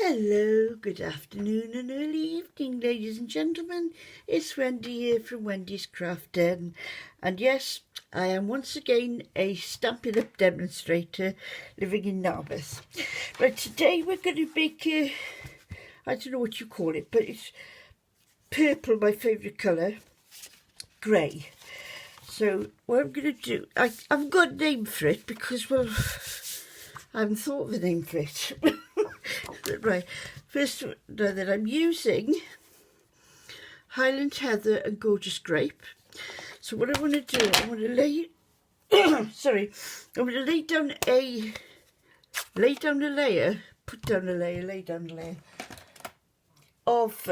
Hello, good afternoon and early evening, ladies and gentlemen. It's Wendy here from Wendy's Craft Den. And yes, I am once again a Stampin' Up demonstrator living in Narberth. Right, today we're going to make I don't know what you call it, but it's purple, my favourite colour, grey. So what I'm going to do, I've got a name for it because, well, I haven't thought of a name for it. Right, first that I'm using Highland Heather and Gorgeous Grape. So what I want to do, I want to lay sorry, I want to lay down a layer of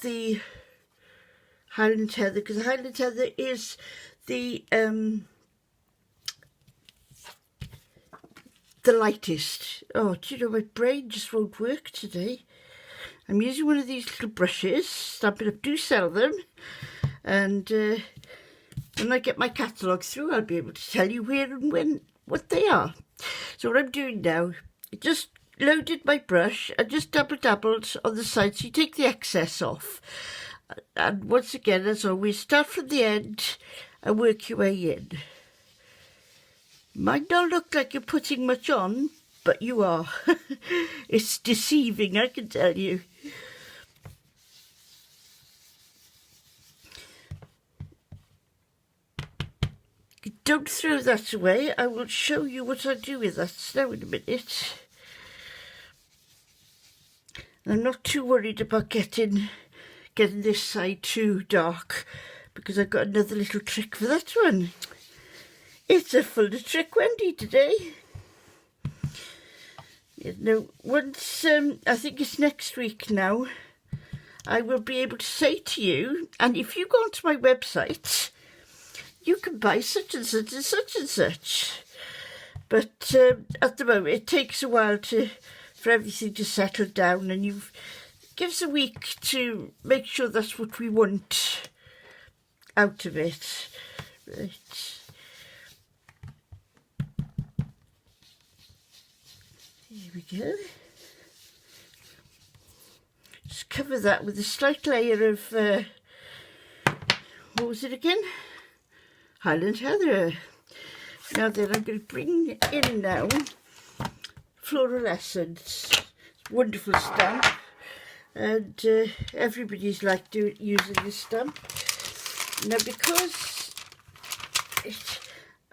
the Highland Heather, because the Highland Heather is the lightest. Oh, do you know, my brain just won't work today. I'm using one of these little brushes. Stampin' Up do sell them, and when I get my catalogue through, I'll be able to tell you where and what they are. So what I'm doing now, I just loaded my brush and just dabbled on the side, so you take the excess off. And once again, as always, start from the end and work your way in. Might not look like you're putting much on, but you are. It's deceiving, I can tell you. Don't throw that away. I will show you what I do with that now in a minute. I'm not too worried about getting this side too dark, because I've got another little trick for that one. It's a full of trick Wendy today. You know, once, I think it's next week now, I will be able to say to you, and if you go onto my website, you can buy such and such and such and such. But at the moment, it takes a while for everything to settle down, and it gives a week to make sure that's what we want out of it. Right. Here we go. Just cover that with a slight layer of, what was it again? Highland Heather. Now then, I'm going to bring in now Floral Essence. It's a wonderful stamp, and everybody's like using this stamp. Now, because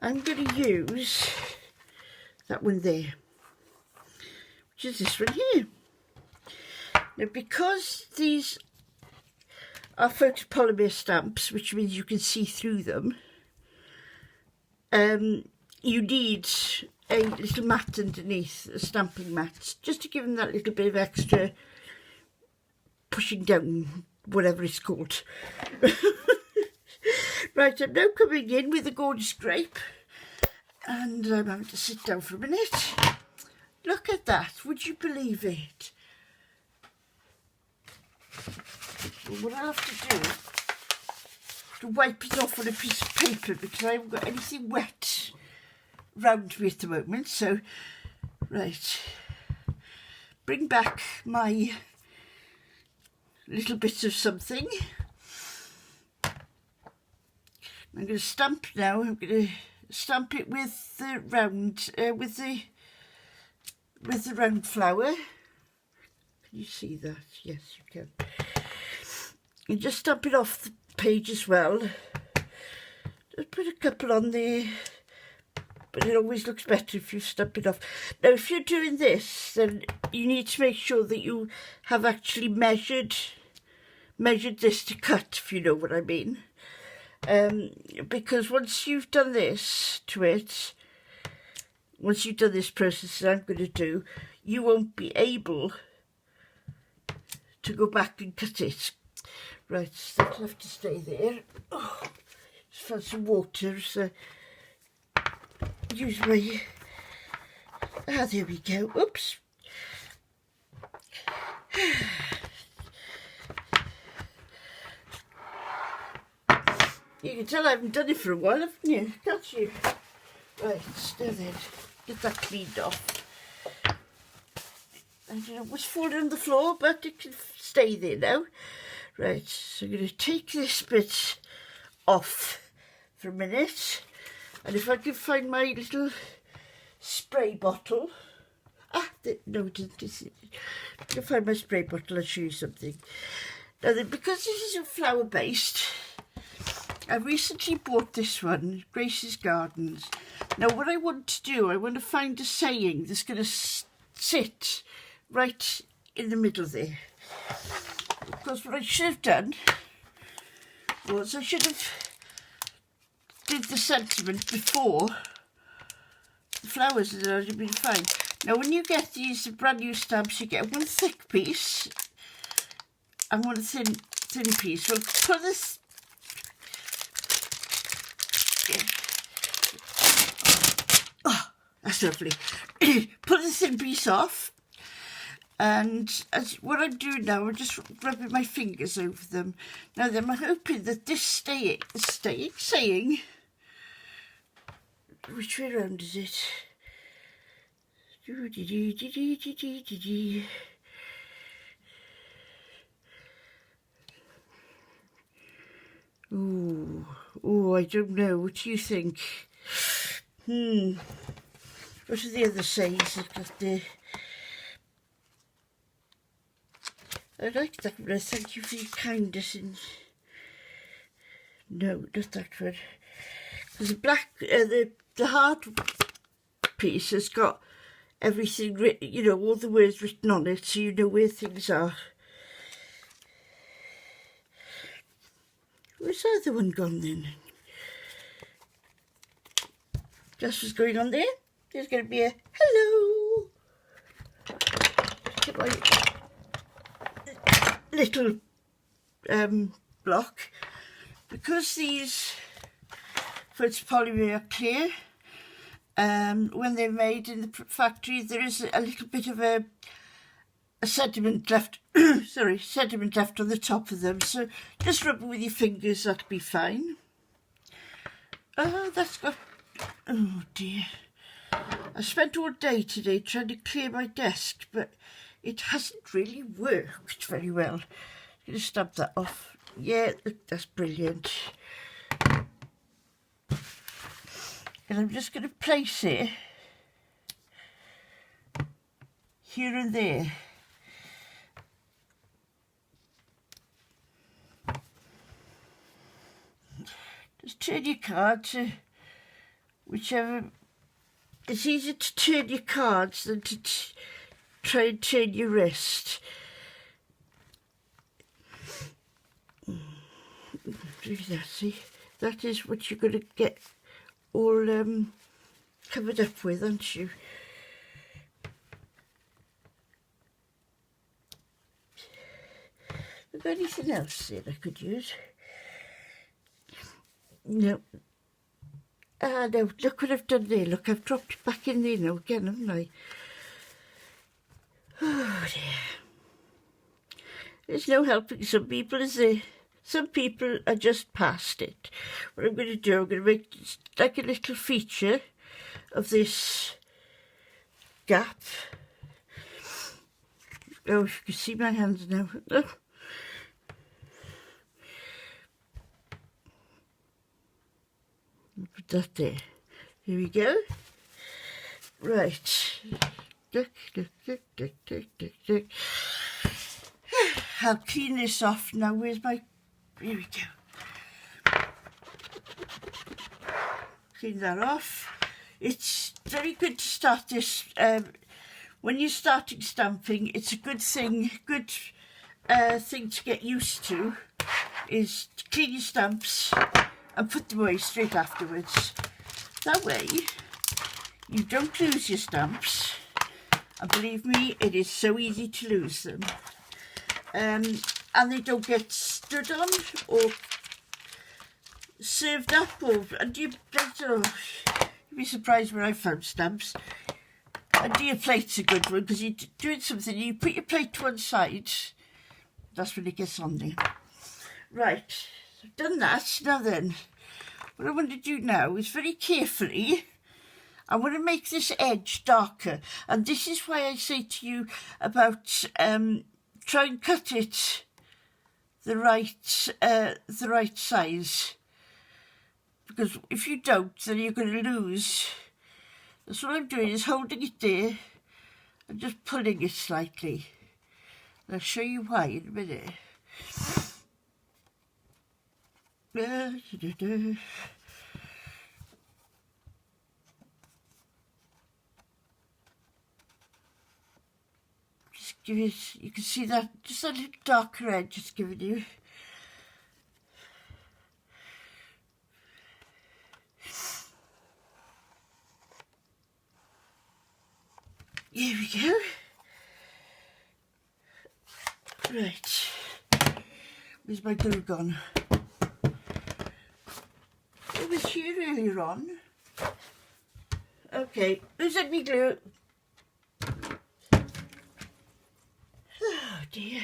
I'm going to use that one there, which is this one here. Now, because these are photopolymer stamps, which means you can see through them, you need a little mat underneath, a stamping mat, just to give them that little bit of extra pushing down, whatever it's called. Right, I'm now coming in with the Gorgeous Grape, and I'm having to sit down for a minute. Look at that, would you believe it? Well, what I'll have to do to wipe it off on a piece of paper, because I haven't got anything wet round me at the moment. So, right, bring back my little bit of something. I'm going to stamp now. I'm going to stamp it with the round, with the round flower. Can you see that? Yes, you can. And just stamp it off the page as well. Just put a couple on there, but it always looks better if you stamp it off. Now, if you're doing this, then you need to make sure that you have actually measured this to cut, if you know what I mean. Because once you've done this to it, once you've done this process that I'm going to do, you won't be able to go back and cut it. Right, so that'll have to stay there. Oh, just found some water, so use my, there we go, oops. You can tell I haven't done it for a while, haven't you? Can't you? Right, now then. get that cleaned off. I don't know what's falling on the floor, but it can stay there now. Right, so I'm going to take this bit off for a minute. And if I can find my little spray bottle. No, it isn't. If I can find my spray bottle, I'll show you something. Now then, because this is a flower based, I recently bought this one, Grace's Gardens. Now what I want to do, I want to find a saying that's going to sit right in the middle there. Because what I should have done was I should have did the sentiment before the flowers, and that would have been fine. Now when you get these brand new stamps, you get one thick piece and one thin piece. Well, put this. Oh, that's lovely. Put the thin piece off, and as what I'm doing now, I'm just rubbing my fingers over them. Now then, I'm hoping that this saying. Which way around is it? Oh, I don't know. What do you think? What are the other sayings I've got there? I like that one. Thank you for your kindness. No, not that one. Because the black, the hard piece has got everything written, you know, all the words written on it, so you know where things are. Where's the other one gone then? That's what's going on there. There's going to be a hello. Get my little block. Because these fruits polymer are clear, when they're made in the factory, there is a little bit of a sediment left. Sorry, sediment left on the top of them. So just rub it with your fingers. That'll be fine. That's got. Oh dear. I spent all day today trying to clear my desk, but it hasn't really worked very well. I'm going to stamp that off. Yeah, that's brilliant. And I'm just going to place it here and there. Just turn your card to whichever. It's easier to turn your cards than to try and turn your wrist. Do that, see? That is what you're going to get all covered up with, aren't you? Have got anything else there I could use? No. No, look what I've done there. Look, I've dropped it back in there now again, haven't I? Oh dear. There's no helping some people, is there? Some people are just past it. What I'm going to do, I'm going to make like a little feature of this gap. Oh, you can see my hands now. Oh. Put that there. Here we go. Right. I'll clean this off now. Where's my... Here we go. Clean that off. It's very good to start this. When you're starting stamping, it's a good thing to get used to, is to clean your stamps and put them away straight afterwards. That way, you don't lose your stamps. And believe me, it is so easy to lose them. And they don't get stood on or served up, and you'd be surprised when I found stamps. And your plate's a good one, because you're doing something, you put your plate to one side, that's when it gets on there. Right, so I've done that. Now then, what I want to do now is very carefully, I want to make this edge darker, and this is why I say to you about try and cut it the right size, because if you don't, then you're going to lose. That's what I'm doing, is holding it there and just pulling it slightly. I'll show you why in a minute. Just give it, you can see that, just that little darker edge just giving you. Here we go. Right. Where's my glue gone? It was here earlier on. Okay, who's had me glue? Oh dear.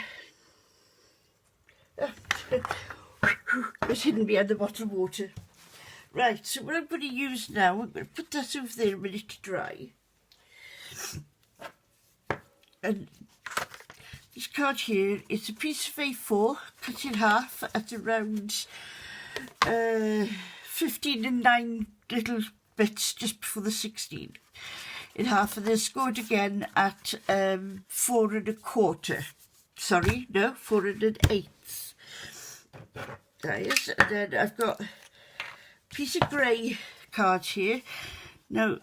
It was hidden behind the bottle of water. Right, so what I'm going to use now, I'm going to put that over there a minute to dry. And this card here, it's a piece of A4 cut in half at around 15 and 9 little bits just before the 16 in half, and then scored again at 4 1/4. Sorry, no, 4 1/8. There is, and then I've got a piece of grey card here. Now,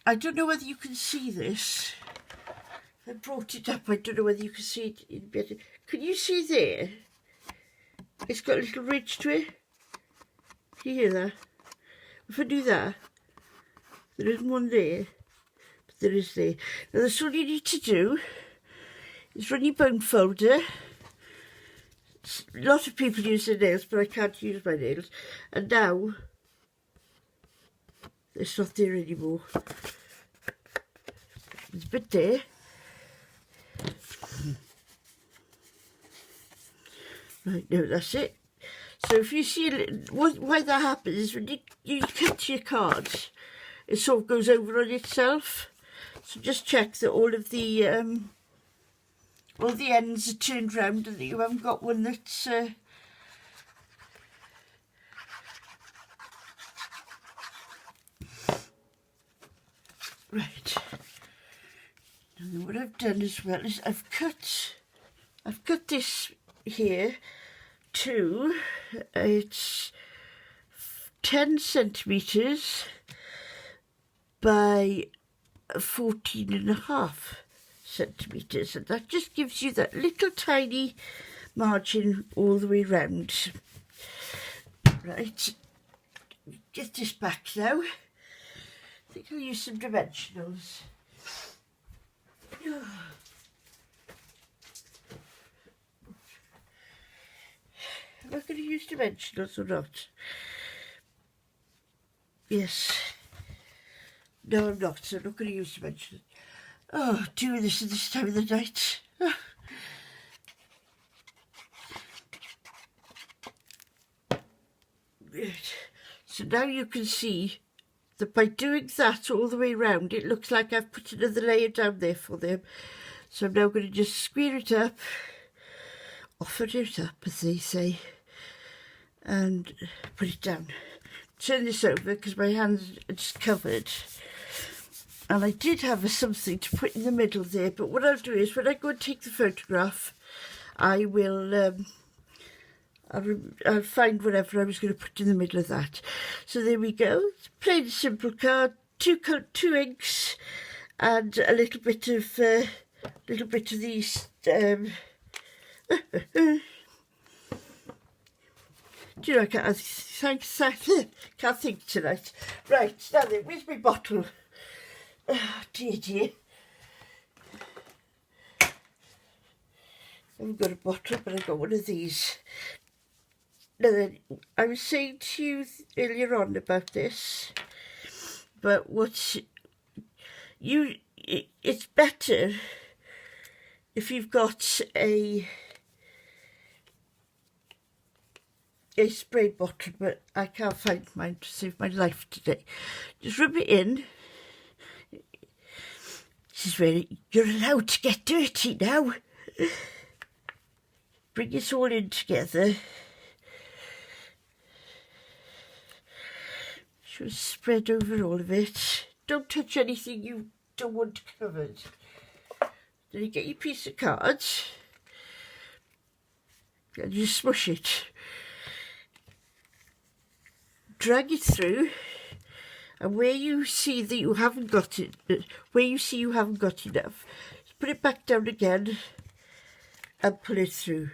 I don't know whether you can see this. I brought it up, I don't know whether you can see it in better. Can you see there? It's got a little ridge to it. Can you hear that? If I do that, there isn't one there, but there is there. Now that's all you need to do is run your bone folder. A lot of people use their nails, but I can't use my nails. And now, it's not there anymore. There's a bit there. Right, no, that's it. So if you see why that happens is when you cut your cards, it sort of goes over on itself. So just check that all the ends are turned round and that you haven't got one that's right. And what I've done as well is I've cut this here to, it's 10 centimetres by 14.5 centimetres, and that just gives you that little tiny margin all the way round. Right, get this back now. I think I'll use some dimensionals. Am I going to use dimensionals or not? Yes. No, I'm not. So I'm not going to use dimensionals. Oh, doing this at this time of the night. Oh. Right. So now you can see that by doing that all the way around, it looks like I've put another layer down there for them. So I'm now going to just square it up, offer it up, as they say, and put it down. Turn this over because my hands are just covered. And I did have something to put in the middle there, but what I'll do is when I go and take the photograph, I will I'll find whatever I was going to put in the middle of that. So there we go. It's a plain simple card, two inks, and a little bit of these. Do you know, I can't think tonight. Right, now then, where's my bottle? Oh, dear. I haven't got a bottle, but I've got one of these. Now then, I was saying to you earlier on about this, but it's better if you've got a spray bottle, but I can't find mine to save my life today. Just rub it in This is where you're allowed to get dirty now. Bring it all in together. Just spread over all of it. Don't touch anything you don't want covered. Then you get your piece of card and you smush it. Drag it through, and where you see that you haven't got it, where you see you haven't got enough, put it back down again and pull it through.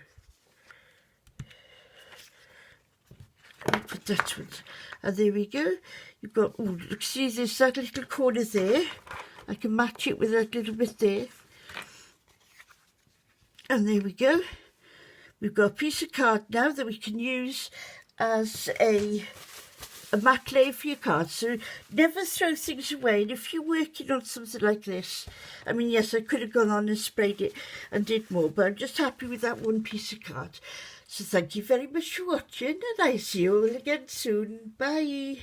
Put that one, and there we go. You've got, oh, look, see there's that little corner there. I can match it with that little bit there. And there we go. We've got a piece of card now that we can use as a mat lay for your cards. So never throw things away. And if you're working on something like this, I mean, yes, I could have gone on and sprayed it and did more, but I'm just happy with that one piece of card. So thank you very much for watching, and I'll see you all again soon. Bye.